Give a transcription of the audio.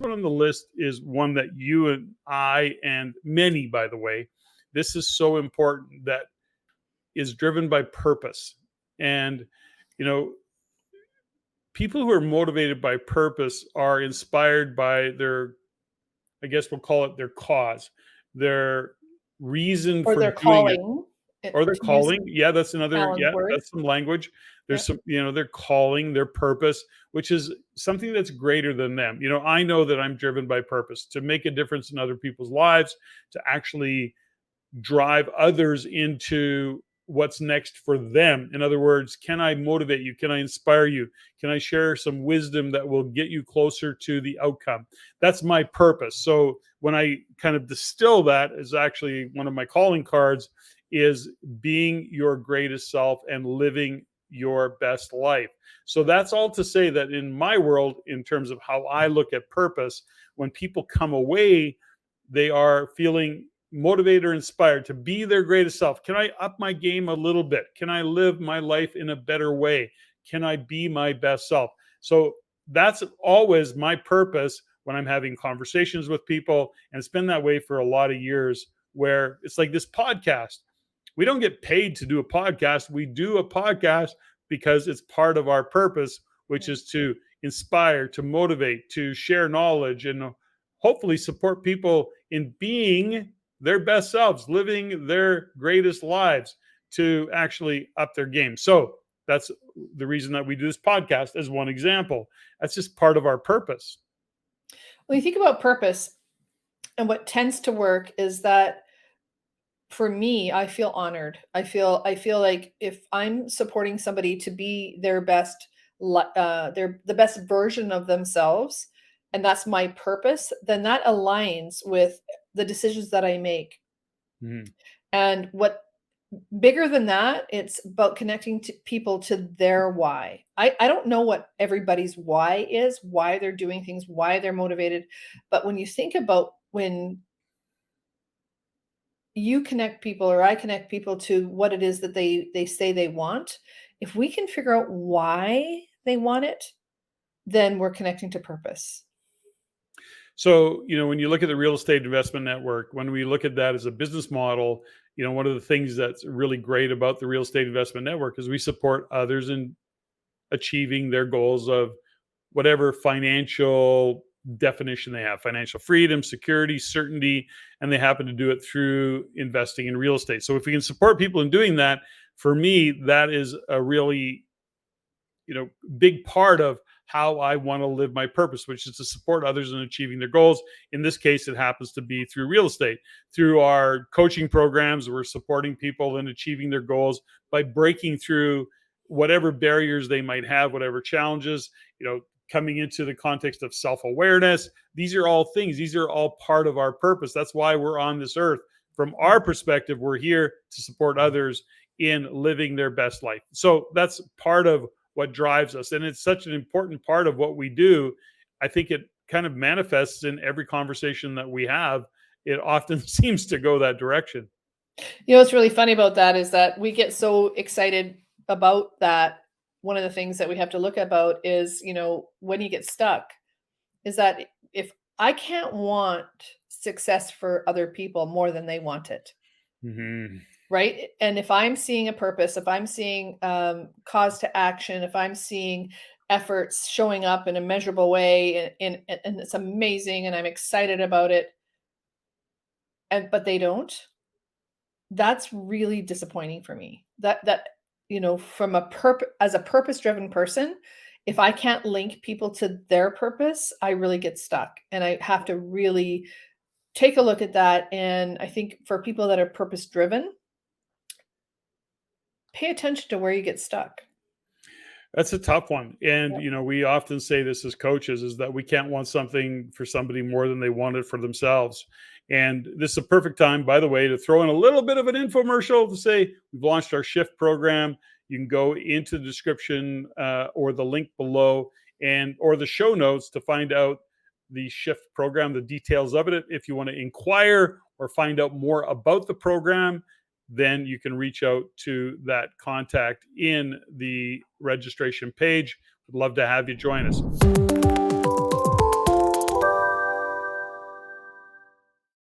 one on the list is one that you and I and many, by the way, this is so important, that is driven by purpose. And, you know, people who are motivated by purpose are inspired by their, I guess we'll call it their cause, their reason Or for their doing it, calling. or their To use calling. Yeah, that's another, Alan's yeah, word. that's some language. There's Yeah. some, their calling, their purpose, which is something that's greater than them. I know that I'm driven by purpose to make a difference in other people's lives, to actually drive others into what's next for them. In other words, can I motivate you? Can I inspire you? Can I share some wisdom that will get you closer to the outcome? That's my purpose. So when I kind of distill that, is actually one of my calling cards, is being your greatest self and living your best life. So that's all to say that in my world, in terms of how I look at purpose, when people come away, they are feeling motivated or inspired to be their greatest self. Can I up my game a little bit? Can I live my life in a better way? Can I be my best self? So that's always my purpose when I'm having conversations with people. And it's been that way for a lot of years, where it's like this podcast. We don't get paid to do a podcast. We do a podcast because it's part of our purpose, which is to inspire, to motivate, to share knowledge, and hopefully support people in being their best selves, living their greatest lives, to actually up their game. So that's the reason that we do this podcast, as one example. That's just part of our purpose. When you think about purpose, and what tends to work is that, for me, I feel honored. I feel like if I'm supporting somebody to be their best, the best version of themselves, and that's my purpose, then that aligns with the decisions that I make. Mhm. And what bigger than that, it's about connecting to people to their why. I don't know what everybody's why is, why they're doing things, why they're motivated. But when you think about when you connect people, or I connect people to what it is that they say they want, if we can figure out why they want it, then we're connecting to purpose. So, when you look at the real estate investment network, when we look at that as a business model, one of the things that's really great about the real estate investment network is we support others in achieving their goals of whatever financial definition they have: financial freedom, security, certainty, and they happen to do it through investing in real estate. So if we can support people in doing that, for me, that is a really, big part of how I want to live my purpose, which is to support others in achieving their goals. In this case, it happens to be through real estate. Through our coaching programs, we're supporting people in achieving their goals by breaking through whatever barriers they might have, whatever challenges, coming into the context of self-awareness. These are all things, these are all part of our purpose. That's why we're on this earth. From our perspective, we're here to support others in living their best life. So that's part of what drives us. And it's such an important part of what we do. I think it kind of manifests in every conversation that we have. It often seems to go that direction. What's really funny about that is that we get so excited about that. One of the things that we have to look about is, when you get stuck, is that if I can't want success for other people more than they want it, Mm-hmm. right? And if I'm seeing a purpose, if I'm seeing cause to action, if I'm seeing efforts showing up in a measurable way, and it's amazing, and I'm excited about it, but they don't, that's really disappointing for me. That from as a purpose-driven person, if I can't link people to their purpose, I really get stuck, and I have to really take a look at that. And I think for people that are purpose-driven, pay attention to where you get stuck. That's a tough one. And, Yep. we often say this as coaches, is that we can't want something for somebody more than they want it for themselves. And this is a perfect time, by the way, to throw in a little bit of an infomercial to say we've launched our Shift program. You can go into the description or the link below, or the show notes to find out the Shift program, the details of it. If you want to inquire or find out more about the program, then you can reach out to that contact in the registration page. Would love to have you join us.